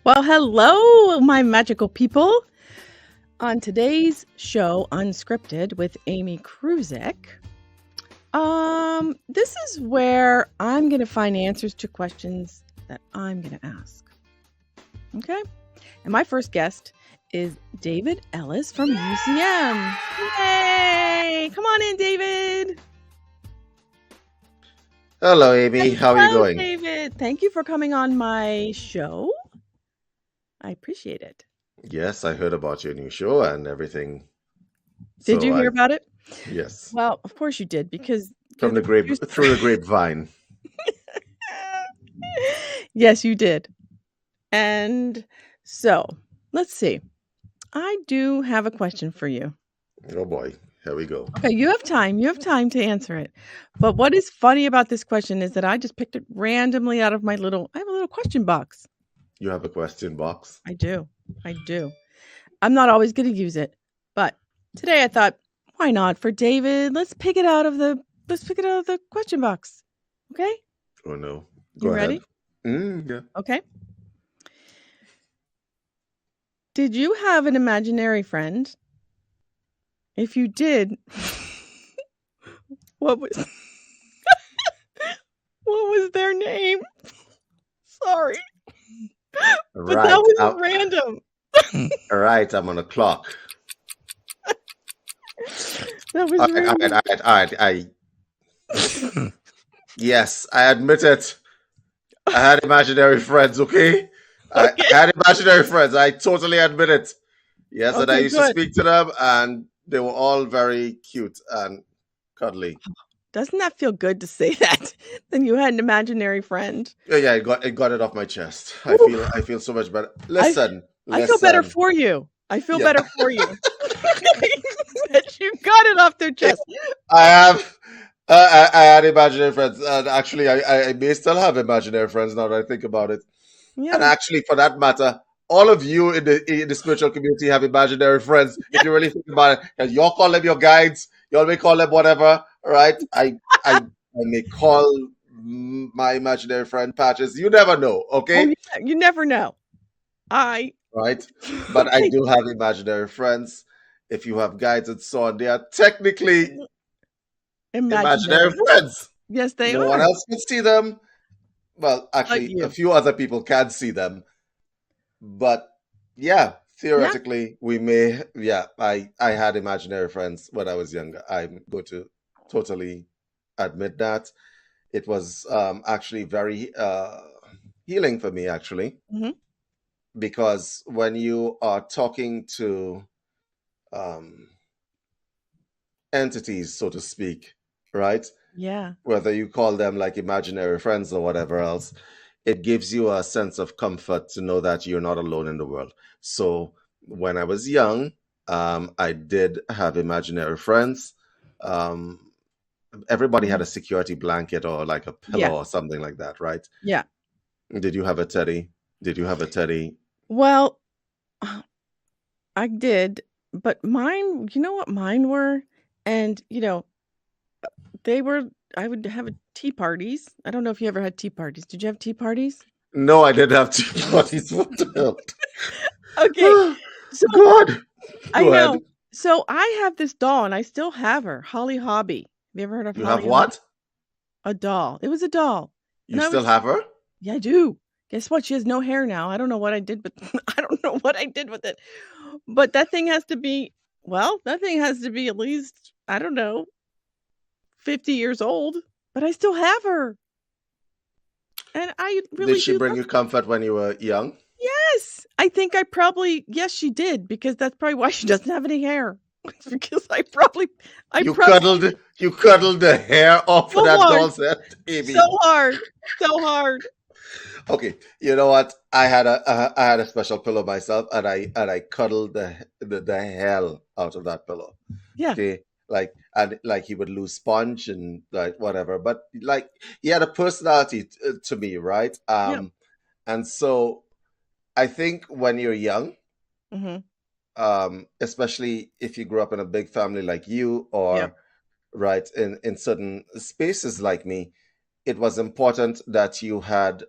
Well, hello, my magical people. On today's show, Unscripted with Amy Kruzic, this is where I'm going to find answers to questions that I'm going to ask. Okay? And my first guest is David Ellis from UCM. Yay! Come on in, David. Hello, Amy. How are you Hello, going? David. Thank you for coming on my show. I appreciate it. Yes, I heard about your new show and everything. Did you hear about it? Yes, Well, of course you did, because from you're the through the grapevine. Yes, you did. And so, let's see. I do have a question for you. Oh boy, here we go. Okay, you have time. You have time to answer it. But what is funny about this question is that I just picked it randomly out of I have a little question box. You have a question box? I do. I'm not always going to use it, but today I thought, why not for David? Let's pick it out of the question box. Okay? Oh no. You Go ready? ahead. Yeah. Okay. Did you have an imaginary friend? If you did, what was what was their name? Sorry. All But right. that was random. All right. I'm on the clock. That was All right. Yes, I admit it. I had imaginary friends. Okay. I had imaginary friends. I totally admit it. Yes, and I used to speak to them, and they were all very cute and cuddly. Doesn't that feel good to say that? Then you had an imaginary friend. Yeah, it got it off my chest. I feel so much better. Listen. I feel better for you. I feel better for you. That you got it off their chest. I had imaginary friends, and actually, I may still have imaginary friends now that I think about it. Yeah. And actually, for that matter, all of you in the spiritual community have imaginary friends. If you really think about it, y'all call them your guides. Y'all may call them whatever, right? I may call my imaginary friend Patches. You never know, okay? Oh, yeah, you never know. Right? But I do have imaginary friends. If you have guides and so on, they are technically imaginary friends. Yes, they are. No one else can see them. Well, actually, a few other people can see them. But yeah, theoretically, we may. Yeah, I had imaginary friends when I was younger. I'm going to totally admit that. It was actually very healing for me, actually. Mm-hmm. Because when you are talking to entities, so to speak, right? Yeah. Whether you call them like imaginary friends or whatever else, it gives you a sense of comfort to know that you're not alone in the world. So when I was young, I did have imaginary friends. Everybody had a security blanket or like a pillow or something like that, right? Yeah. Did you have a teddy? Well, I did, but mine, you know what mine were? And, they were, I would have tea parties. I don't know if you ever had tea parties. Did you have tea parties? No, I didn't have tea parties. What the hell? Okay. So, God. I know. Ahead. So I have this doll, and I still have her, Holly Hobby. Have you ever heard of Holly? You have what? A doll. It was a doll. You still have her? Yeah, I do. Guess what? She has no hair now. I don't know what I did, but I don't know what I did with it. But that thing has to be, at least, I don't know, 50 years old. But I still have her. And I really Did she bring you comfort when you were young? Yes. I think yes, she did, because that's probably why she doesn't have any hair. Because you cuddled the hair off of that doll's head, Amy. So hard. Okay, you know what? I had a special pillow myself, and I cuddled the hell out of that pillow. Yeah. Okay, like he would lose sponge and like whatever, but like he had a personality to me, right? And so I think when you're young, especially if you grew up in a big family like you, or right in certain spaces like me, it was important that you had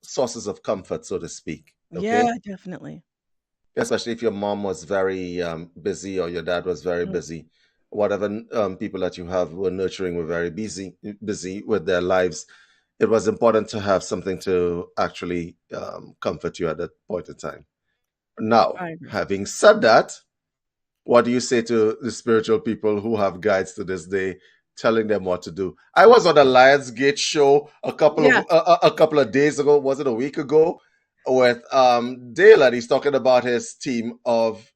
sources of comfort, so to speak. Yeah, Okay, definitely. especially if your mom was very busy or your dad was very Mm, busy. Whatever people that you have were nurturing were very busy with their lives. It was important to have something to actually comfort you at that point in time. Now, I agree. having said that, what do you say to the spiritual people who have guides to this day, telling them what to do? I was on a Lionsgate show Yeah. a couple of days ago. Was it a week ago? With Dale, and he's talking about his team of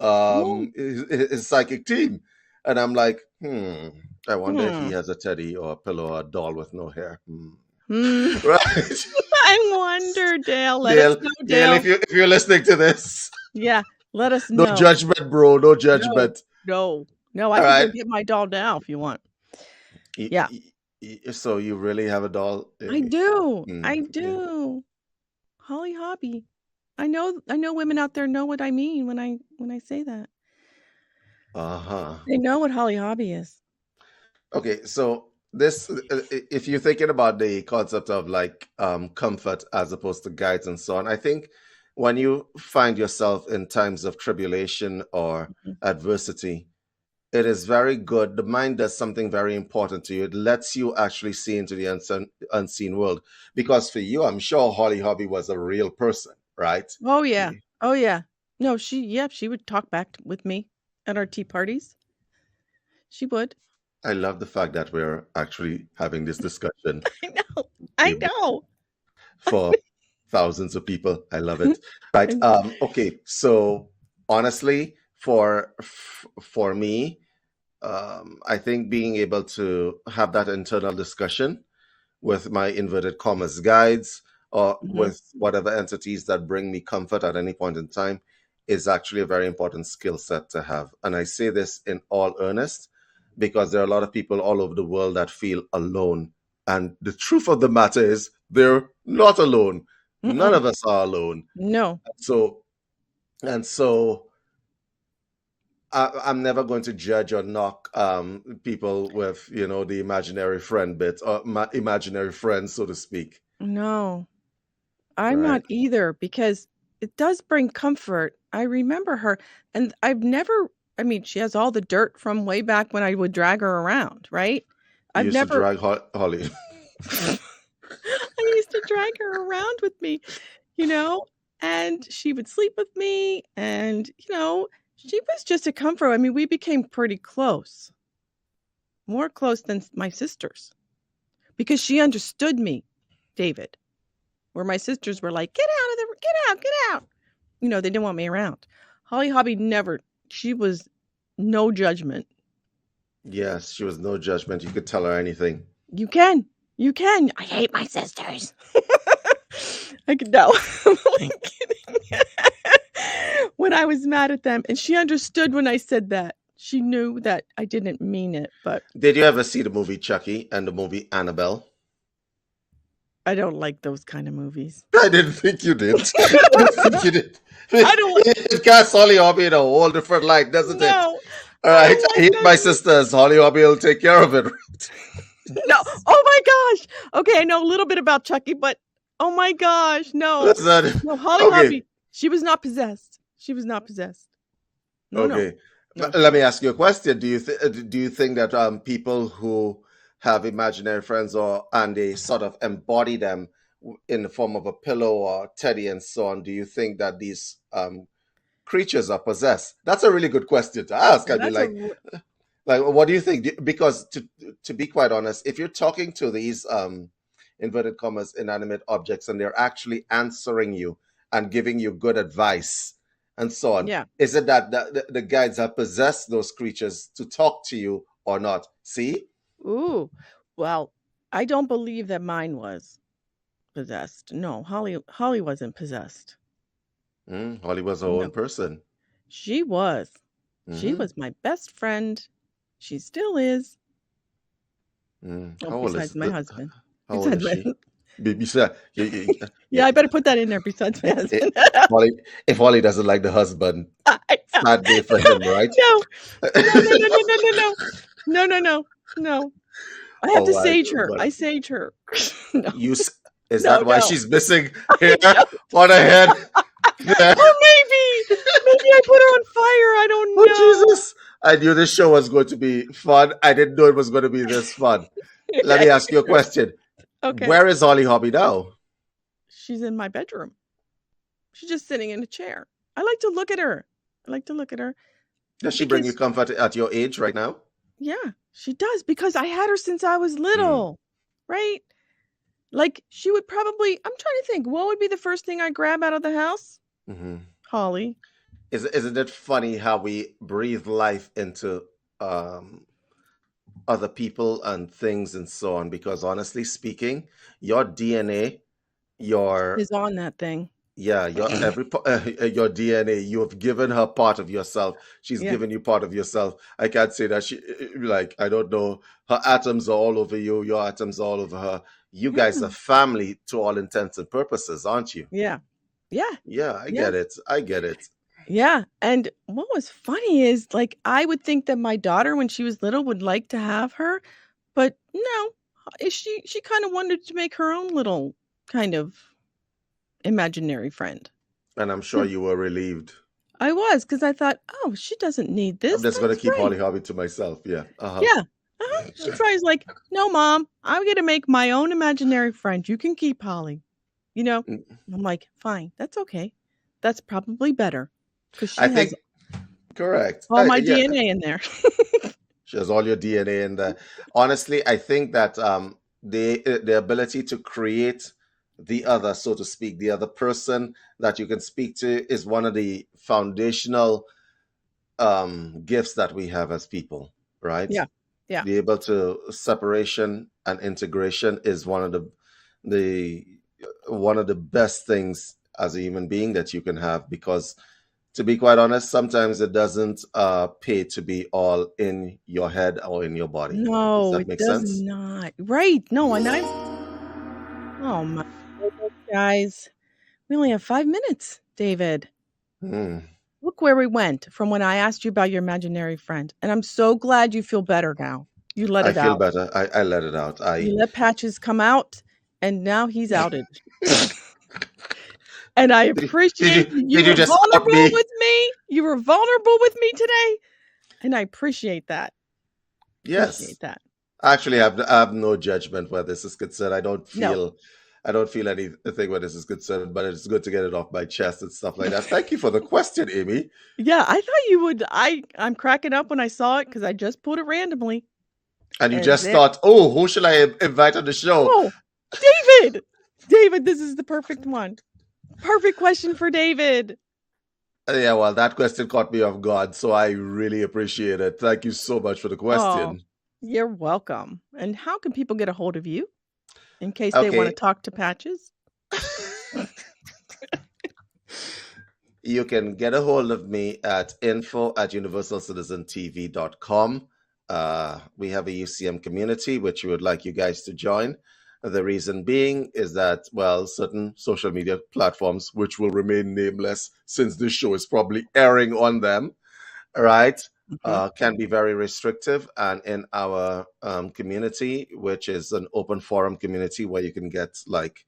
Oh, his psychic team, and I'm like, I wonder if he hmm. has a teddy or a pillow or a doll with no hair. Hmm. Right, I wonder, Dale. Let us Dale, know, Dale, Dale. if you're listening to this, Yeah, let us no know. judgment, bro, no No, judgment. no, no, I All could go right. get my doll now if you want. Y- Yeah, So you really have a doll? I do. I Yeah. do. Holly Hobby. I know women out there know what I mean when I say that. Uh-huh. They know what Holly Hobby is. Okay, so this, if you're thinking about the concept of like comfort as opposed to guides and so on, I think when you find yourself in times of tribulation or Mhm. adversity, it is very good. The mind does something very important to you. It lets you actually see into the unseen world. Because for you, I'm sure Holly Hobby was a real person, right? Oh, yeah. Oh, yeah. No, she would talk back with me at our tea parties. She would. I love the fact that we're actually having this discussion I know. I know. for thousands of people. I love it. Right. And Okay. So honestly, for me, I think being able to have that internal discussion with my inverted commas guides or mhm, with whatever entities that bring me comfort at any point in time is actually a very important skill set to have. And I say this in all earnest because there are a lot of people all over the world that feel alone. And the truth of the matter is they're not alone. None mm-mm. of us are alone. No. So and so I'm never going to judge or knock people with, the imaginary friend bit or imaginary friends, so to speak. No. I'm Right? not either because it does bring comfort. I remember her, and I mean, she has all the dirt from way back when I would drag her around, right? You I've used to never drag Holly. I used to drag her around with me, you know, and she would sleep with me and, she was just a comfort. I mean, we became pretty close, more close than my sisters, because she understood me, David, where my sisters were like, "Get out of the get out, get out." They didn't want me around. Holly Hobby never she was no judgment. Yes, she was no judgment. You could tell her anything. "You can. You can. I hate my sisters." I could no. I'm only kidding. When I was mad at them, and she understood when I said that. She knew that I didn't mean it, but Did you ever see the movie Chucky and the movie Annabelle? I don't like those kind of movies. I didn't think you did. I didn't think you did. I don't like It casts Holly Hobby in a whole different light, doesn't it? no. All I right. don't I like hate my those movies. sisters. Holly Hobby will take care of it. No. Oh my gosh. Okay, I know a little bit about Chucky, but oh my gosh, no. That's not No, Holly okay. Hobby, she was not possessed. She was not possessed. No, no. Okay. No. Let me ask you a question. Do you think that people who have imaginary friends and they sort of embody them in the form of a pillow or teddy and so on, do you think that these creatures are possessed? That's a really good question to ask. I mean, That's a like what do you think? Because to be quite honest, if you're talking to these inverted commas inanimate objects and they're actually answering you and giving you good advice and so on, yeah. is it that the guides have possessed those creatures to talk to you or not? See? Ooh. Well, I don't believe that mine was possessed. No, Holly wasn't possessed. Holly was her No. own person. She was. She Hmm. was my best friend. She still is. Oh, How old is besides my husband. how old Besides is my she? Besides, Yeah, I better put that in there besides my if husband. Holly, if Holly doesn't like the husband, I know. sad day for him, right? No. No, no, no, no, no, no, no. No, no, no. No. I have to sage her. I sage her. No. Is that why she's missing hair on her head? Or maybe I put her on fire. I don't know. Oh, Jesus. I knew this show was going to be fun. I didn't know it was going to be this fun. Let me ask you a question. Okay. Where is Holly Hobby now? She's in my bedroom. She's just sitting in a chair. I like to look at her. Does she bring you comfort at your age right now? Yeah, she does, because I had her since I was little, right? Like, she would probably, I'm trying to think, what would be the first thing I grab out of the house? Mm-hmm. Holly. Isn't it funny how we breathe life into other people and things and so on? Because honestly speaking, your DNA, is on that thing. Yeah, your DNA, you have given her part of yourself. She's given you part of yourself. I can't say that I don't know, her atoms are all over you, your atoms are all over her. You guys are family to all intents and purposes, aren't you? Yeah. I get it. Yeah. And what was funny is, like, I would think that my daughter, when she was little, would like to have her, but no, she kind of wanted to make her own little kind of imaginary friend. And I'm sure you were relieved. I was, because I thought, oh, she doesn't need this. I'm just going to keep Holly Hobby to myself. Yeah. Yeah. She probably was like, no, Mom, I'm going to make my own imaginary friend. You can keep Holly. I'm like, fine, that's okay. That's probably better. Because she has correct. All my DNA in there. She has all your DNA in there. Honestly, I think that the ability to create the other, so to speak, the other person that you can speak to is one of the foundational gifts that we have as people, right? Yeah. Be able to separation and integration is one of the best things as a human being that you can have, because to be quite honest, sometimes it doesn't pay to be all in your head or in your body. No, it does not. Right. No, and oh my goodness, guys. We only have 5 minutes, David. Look where we went from when I asked you about your imaginary friend. And I'm so glad you feel better now. You let it out. I feel better. I let it out. You let Patches come out, and now he's outed. And I appreciate you were vulnerable with me. You were vulnerable with me today. And I appreciate that. Yes. Appreciate that. Actually, I have no judgment where this is concerned. I don't feel anything where this is concerned, but it's good to get it off my chest and stuff like that. Thank you for the question, Amy. Yeah, I thought you would. I'm cracking up when I saw it, because I just pulled it randomly. And you just thought, oh, who should I invite on the show? Oh, David! David, this is the perfect one. Perfect question for David. Yeah, well, that question caught me off guard, so I really appreciate it. Thank you so much for the question. Oh, you're welcome. And how can people get a hold of you in case they want to talk to Patches? You can get a hold of me at info@universalcitizentv.com. We have a UCM community, which we would like you guys to join. The reason being is that, well, certain social media platforms, which will remain nameless since this show is probably airing on them, right, can be very restrictive. And in our community, which is an open forum community where you can get like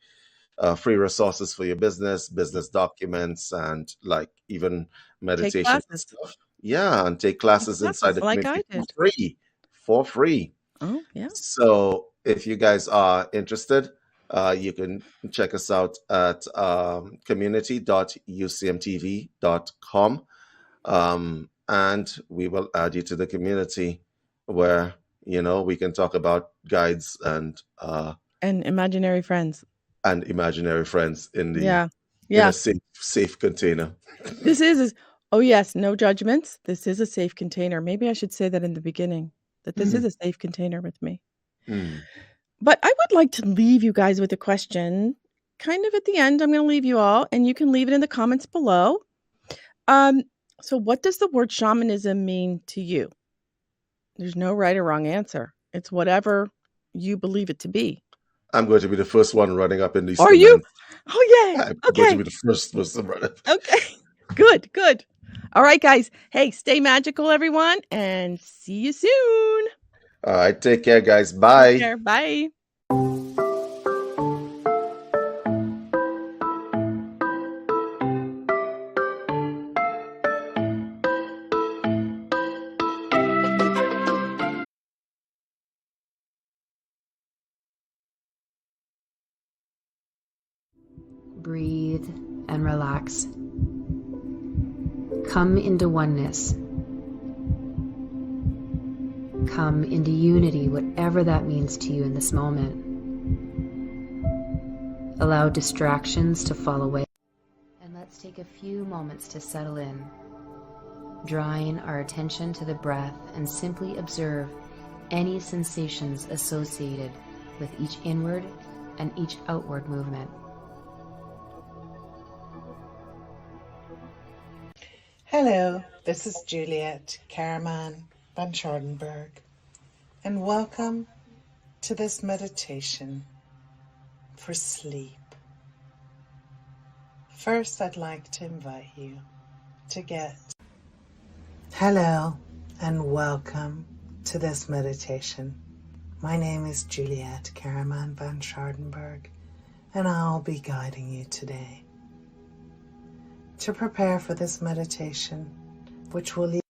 free resources for your business documents, and like even meditation stuff. Yeah, and take classes inside the community for free. Oh, yeah. So if you guys are interested, you can check us out at community.ucmtv.com, and we will add you to the community where, we can talk about guides and imaginary friends. And imaginary friends in the in a safe container. This is oh yes, no judgments. This is a safe container. Maybe I should say that in the beginning, that this is a safe container with me. But I would like to leave you guys with a question. Kind of at the end, I'm going to leave you all, and you can leave it in the comments below. So what does the word shamanism mean to you? There's no right or wrong answer. It's whatever you believe it to be. I'm going to be the first one running up in these. Are you? Oh, yeah. I'm going to be the first person running. Okay. Good. All right, guys. Hey, stay magical, everyone, and see you soon. All right, take care, guys. Take Bye. care. Bye. Breathe and relax. Come into oneness. Come into unity, whatever that means to you in this moment. Allow distractions to fall away. And let's take a few moments to settle in, drawing our attention to the breath and simply observe any sensations associated with each inward and each outward movement. Hello, this is Juliet Karaman van Schardenberg, and welcome to this meditation for sleep. First, I'd like to invite you to get... Hello, and welcome to this meditation. My name is Juliet Karaman van Schardenberg, and I'll be guiding you today. To prepare for this meditation, which will lead